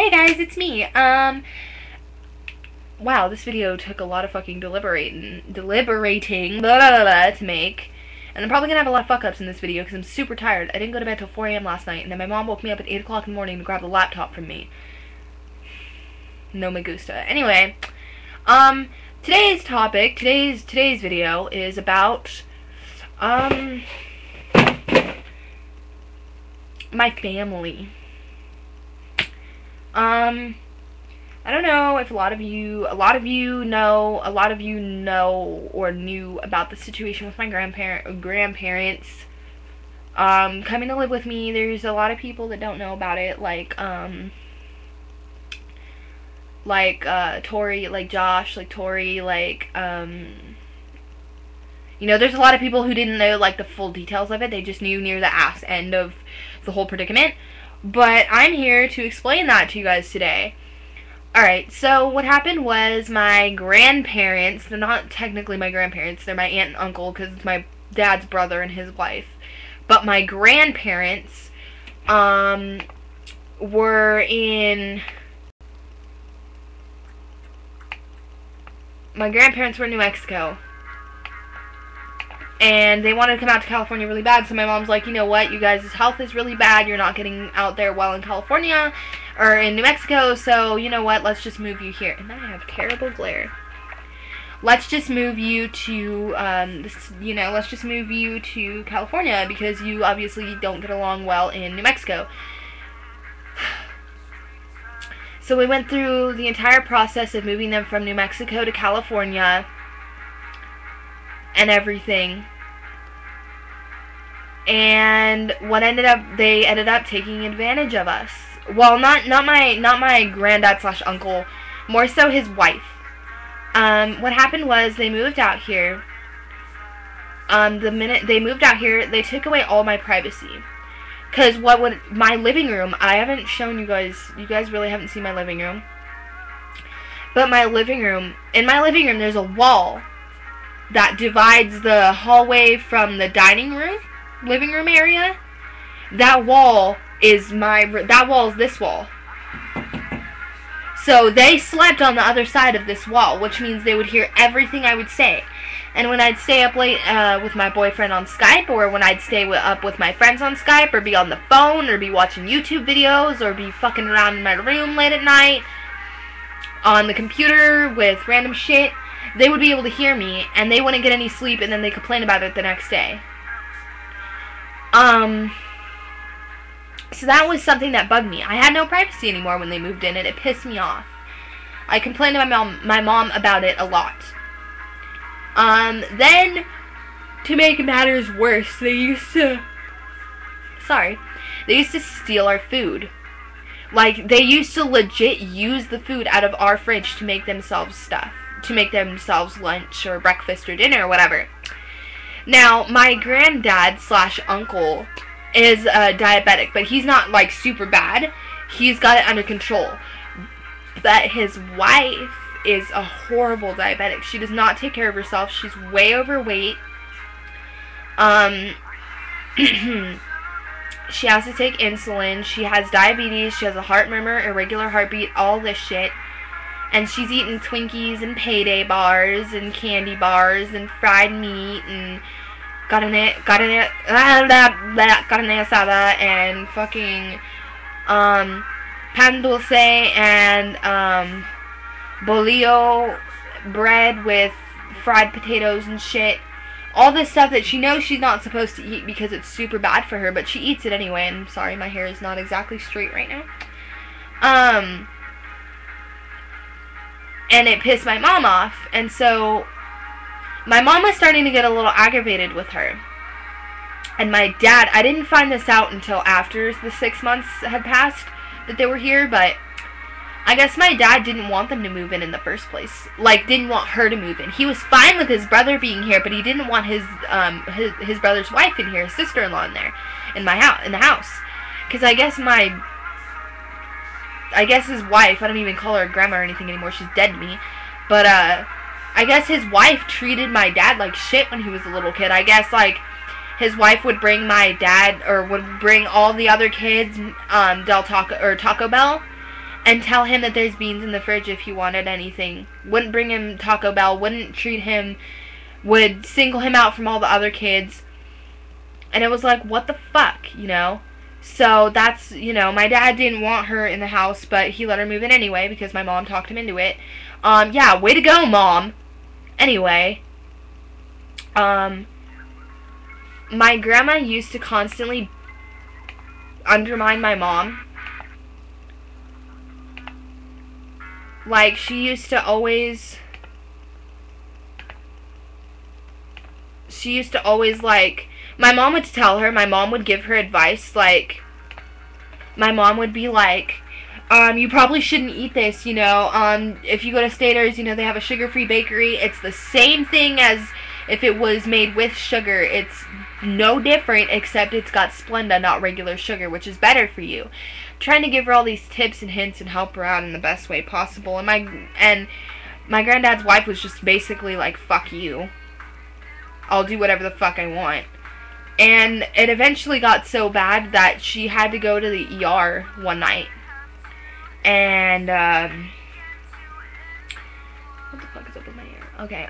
Hey guys, it's me. Wow, this video took a lot of fucking deliberating to make. And I'm probably gonna have a lot of fuck-ups in this video because I'm super tired. I didn't go to bed till 4 a.m. last night, and then my mom woke me up at 8 o'clock in the morning to grab the laptop from me. No me gusta. Anyway, today's topic, today's video is about, my family. I don't know if a lot of you know or knew about the situation with my grandparents coming to live with me. There's a lot of people that don't know about it, like Tori, like Josh, like Tori, like you know, there's a lot of people who didn't know like the full details of it. They just knew near the ass end of the whole predicament. But I'm here to explain that to you guys today. Alright, so what happened was my grandparents, they're not technically my grandparents, they're my aunt and uncle because it's my dad's brother and his wife. But my grandparents were in New Mexico. And they wanted to come out to California really bad, so my mom's like, you know what, you guys' health is really bad, you're not getting out there well in California, or in New Mexico, so, you know what, let's just move you here. And then I have terrible glare. Let's just move you to, let's just move you to California, because you obviously don't get along well in New Mexico. So we went through the entire process of moving them from New Mexico to California, and everything. And they ended up taking advantage of us. Well, not my granddad / uncle, more so his wife. What happened was they moved out here. The minute they moved out here, they took away all my privacy. Cause my living room, I haven't shown you guys really haven't seen my living room. But in my living room there's a wall that divides the hallway from the living room area. That wall is this wall. So they slept on the other side of this wall, which means they would hear everything I would say. And when I'd stay up late with my boyfriend on Skype, or when I'd stay up with my friends on Skype, or be on the phone, or be watching YouTube videos, or be fucking around in my room late at night on the computer with random shit, they would be able to hear me, and they wouldn't get any sleep, and then they complain about it the next day. So that was something that bugged me. I had no privacy anymore when they moved in, and it pissed me off. I complained to my mom about it a lot. Then, to make matters worse, they used to steal our food. Like, they used to legit use the food out of our fridge to make themselves stuff. To make themselves lunch or breakfast or dinner or whatever. Now, my granddad / uncle is diabetic, but he's not like super bad. He's got it under control. But his wife is a horrible diabetic. She does not take care of herself. She's way overweight. She has to take insulin. She has diabetes. She has a heart murmur, irregular heartbeat, all this shit. And she's eating Twinkies and Payday bars and candy bars and fried meat and carne asada and fucking pan dulce and bolillo bread with fried potatoes and shit. All this stuff that she knows she's not supposed to eat because it's super bad for her, but she eats it anyway. And I'm sorry, my hair is not exactly straight right now. And it pissed my mom off, and so my mom was starting to get a little aggravated with her. And my dad, I didn't find this out until after the 6 months had passed that they were here, but I guess my dad didn't want them to move in the first place. Like, didn't want her to move in. He was fine with his brother being here, but he didn't want his brother's wife in here, his sister-in-law in there, in the house. Because I guess his wife, I don't even call her a grandma or anything anymore, she's dead to me, but, I guess his wife treated my dad like shit when he was a little kid. I guess, like, his wife would bring my dad, or would bring all the other kids, Taco Bell, and tell him that there's beans in the fridge if he wanted anything. Wouldn't bring him Taco Bell, wouldn't treat him, would single him out from all the other kids. And it was like, what the fuck, you know? So that's, you know, my dad didn't want her in the house, but he let her move in anyway because my mom talked him into it. Yeah, way to go, Mom. Anyway, my grandma used to constantly undermine my mom. Like, she used to always, like, my mom would tell her, my mom would give her advice, like, my mom would be like, you probably shouldn't eat this, you know, if you go to Staters, you know, they have a sugar-free bakery. It's the same thing as if it was made with sugar. It's no different, except it's got Splenda, not regular sugar, which is better for you. Trying to give her all these tips and hints and help her out in the best way possible. And my granddad's wife was just basically like, fuck you. I'll do whatever the fuck I want. And it eventually got so bad that she had to go to the ER one night. And, what the fuck is up with my ear? Okay,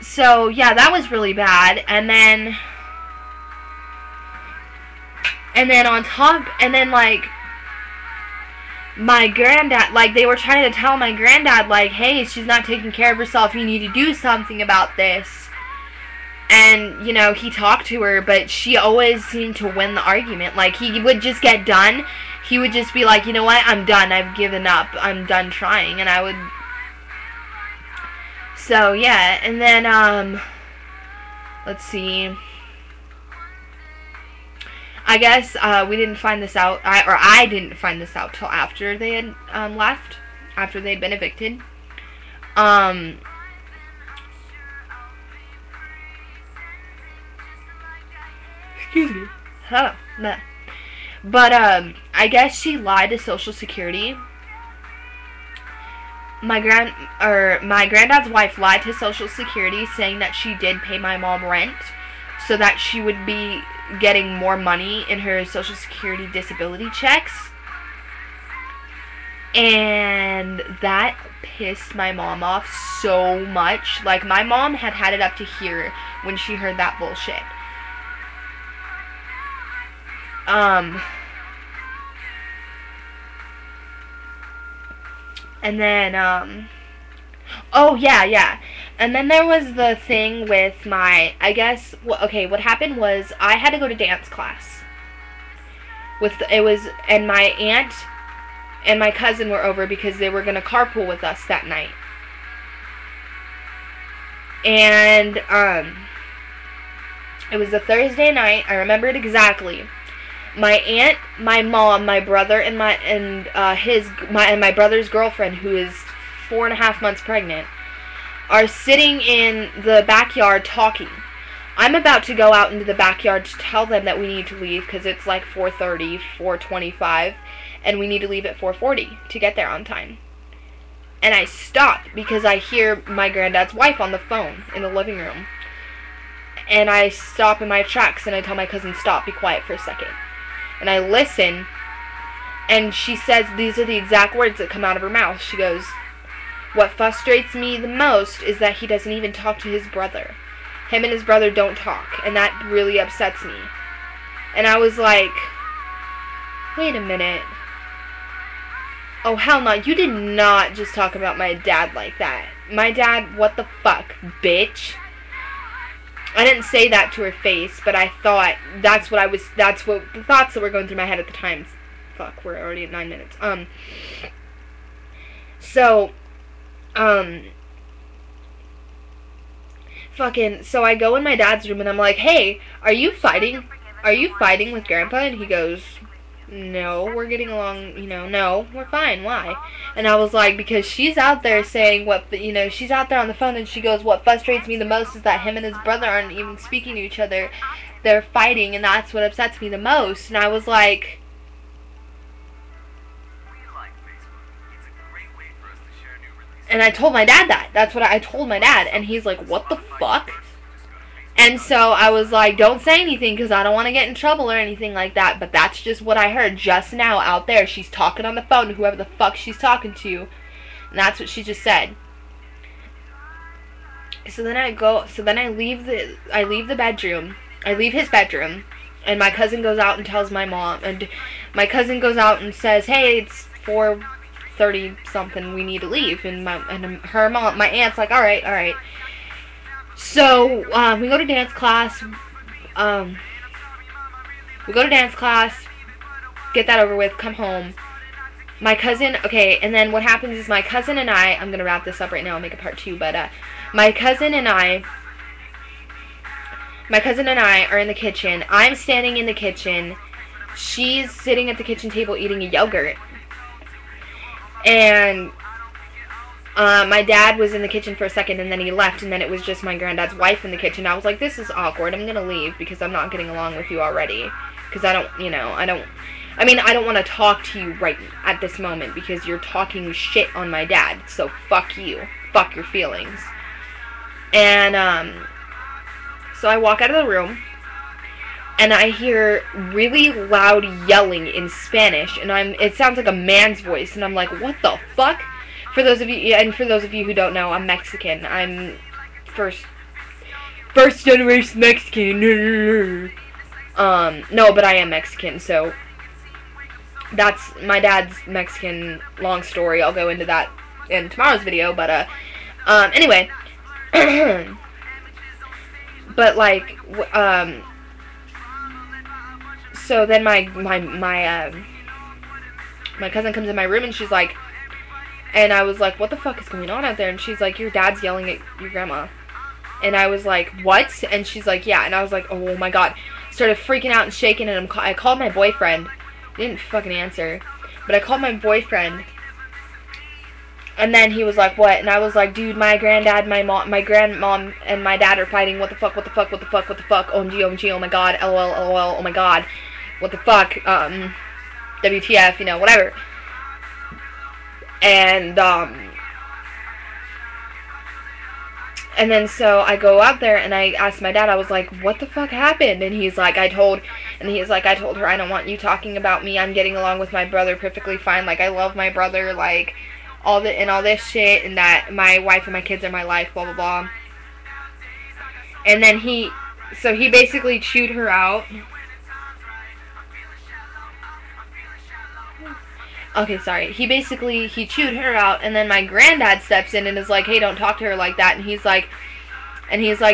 so, yeah, that was really bad. And then like, my granddad, like, they were trying to tell my granddad, like, hey, she's not taking care of herself, you need to do something about this. And, you know, he talked to her, but she always seemed to win the argument. Like, he would just get done. He would just be like, you know what, I'm done, I've given up, I'm done trying. And I would, so, yeah, and then, let's see, I guess, we didn't find this out, I didn't find this out till after they had, left, after they'd been evicted. Excuse me. Huh. Nah. But, I guess she lied to Social Security. My granddad's wife lied to Social Security saying that she did pay my mom rent so that she would be getting more money in her Social Security disability checks. And that pissed my mom off so much. Like, my mom had it up to here when she heard that bullshit. And then, oh, yeah. And then there was the thing with my, I guess, okay, what happened was I had to go to dance class. And my aunt and my cousin were over because they were going to carpool with us that night. And, it was a Thursday night. I remember it exactly. My aunt, my mom, my brother, and my brother's girlfriend, who is 4.5 months pregnant, are sitting in the backyard talking. I'm about to go out into the backyard to tell them that we need to leave because it's like 4:30, 4:25, and we need to leave at 4:40 to get there on time. And I stop because I hear my granddad's wife on the phone in the living room. And I stop in my tracks and I tell my cousin, stop, be quiet for a second. And I listen, and she says, these are the exact words that come out of her mouth. She goes, what frustrates me the most is that he doesn't even talk to his brother. Him and his brother don't talk, and that really upsets me. And I was like, wait a minute. Oh, hell no, you did not just talk about my dad like that. My dad, what the fuck, bitch? I didn't say that to her face, but I thought that's what the thoughts that were going through my head at the time. Fuck, we're already at 9 minutes. So I go in my dad's room and I'm like, hey, are you fighting with Grandpa? And he goes, no, we're getting along, you know, no, we're fine, why? And I was like, because she's out there saying she's out there on the phone and she goes, what frustrates me the most is that him and his brother aren't even speaking to each other. They're fighting, and that's what upsets me the most. And I was like, and I told my dad that. That's what I told my dad. And he's like, what the fuck? And so I was like, don't say anything because I don't want to get in trouble or anything like that. But that's just what I heard just now out there. She's talking on the phone to whoever the fuck she's talking to. And that's what she just said. So then I leave the bedroom. I leave his bedroom. And my cousin goes out and tells my mom. And my cousin goes out and says, hey, it's 4:30 something, we need to leave. And her mom, my aunt's like, alright. So, we go to dance class. Get that over with, come home. My cousin, okay, and then what happens is my cousin and I'm going to wrap this up right now and make a part 2, but, my cousin and I are in the kitchen. I'm standing in the kitchen. She's sitting at the kitchen table eating a yogurt. And my dad was in the kitchen for a second, and then he left, and then it was just my granddad's wife in the kitchen. I was like, this is awkward. I'm going to leave because I'm not getting along with you already. Because I don't want to talk to you right at this moment because you're talking shit on my dad. So fuck you. Fuck your feelings. And, so I walk out of the room, and I hear really loud yelling in Spanish, and it sounds like a man's voice, and I'm like, what the fuck? For those of you who don't know, I'm Mexican. I'm first generation Mexican. No, but I am Mexican, so that's my dad's Mexican. Long story. I'll go into that in tomorrow's video, but anyway. But like, so then my cousin comes in my room and she's like, and I was like, what the fuck is going on out there? And she's like, your dad's yelling at your grandma. And I was like, what? And she's like, yeah. And I was like, oh my god. Started freaking out and shaking, and I called my boyfriend. He didn't fucking answer, but I called my boyfriend. And then he was like, what? And I was like, dude, my granddad, my grandmom, and my dad are fighting. What the fuck? OMG, oh my god, LOL, oh my god. What the fuck? WTF, whatever. And then so I go out there and I asked my dad, I was like, what the fuck happened? And he's like, I told her, I don't want you talking about me. I'm getting along with my brother perfectly fine. Like, I love my brother, like, all this shit, and that my wife and my kids are my life, blah, blah, blah. And then he basically chewed her out. Okay, sorry. He chewed her out, and then my granddad steps in and is like, hey, don't talk to her like that. And he's like,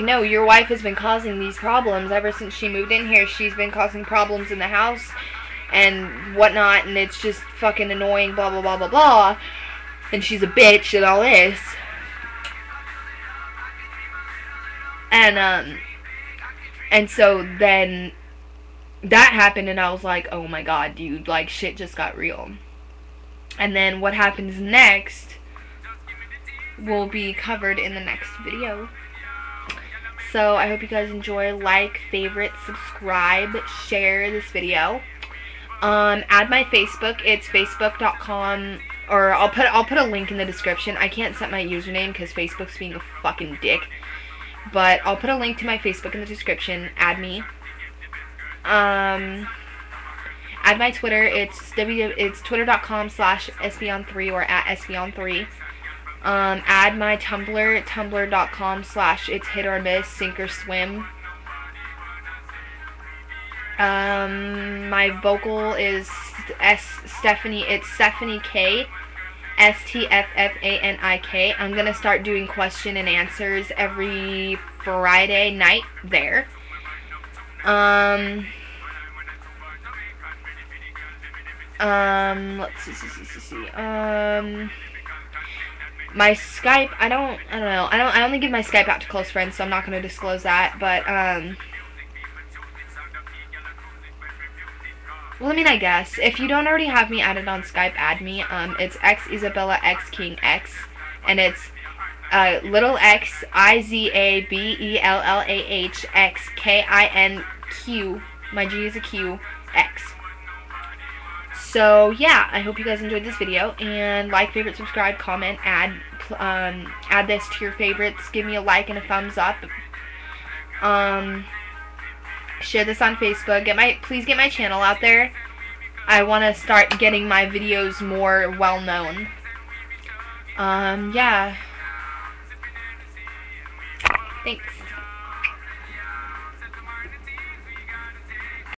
no, your wife has been causing these problems ever since she moved in here. She's been causing problems in the house and whatnot, and it's just fucking annoying, blah, blah, blah, blah, blah. And she's a bitch and all this. And so then that happened, and I was like, oh my god, dude, like, shit just got real. And then what happens next will be covered in the next video. So I hope you guys enjoy. Like, favorite, subscribe, share this video. Add my Facebook. It's facebook.com, or I'll put a link in the description. I can't set my username because Facebook's being a fucking dick. But I'll put a link to my Facebook in the description. Add me. Add my Twitter. It's twitter.com/SBon3 or @SBon3. Add my Tumblr, tumblr.com/it's hit or miss, sink or swim. My vocal is Steffani. It's Steffani K, STFFANIK. I'm gonna start doing question and answers every Friday night there. Let's see. My Skype, I don't know. I only give my Skype out to close friends, so I'm not going to disclose that, but, well, I mean, I guess. If you don't already have me added on Skype, add me. It's X Isabella X King X, and it's, little X IZABELLAH X KINQ. My G is a Q, X. So, yeah, I hope you guys enjoyed this video, and like, favorite, subscribe, comment, add this to your favorites, give me a like and a thumbs up, Share this on Facebook. Please get my channel out there. I want to start getting my videos more well known. Yeah. Thanks.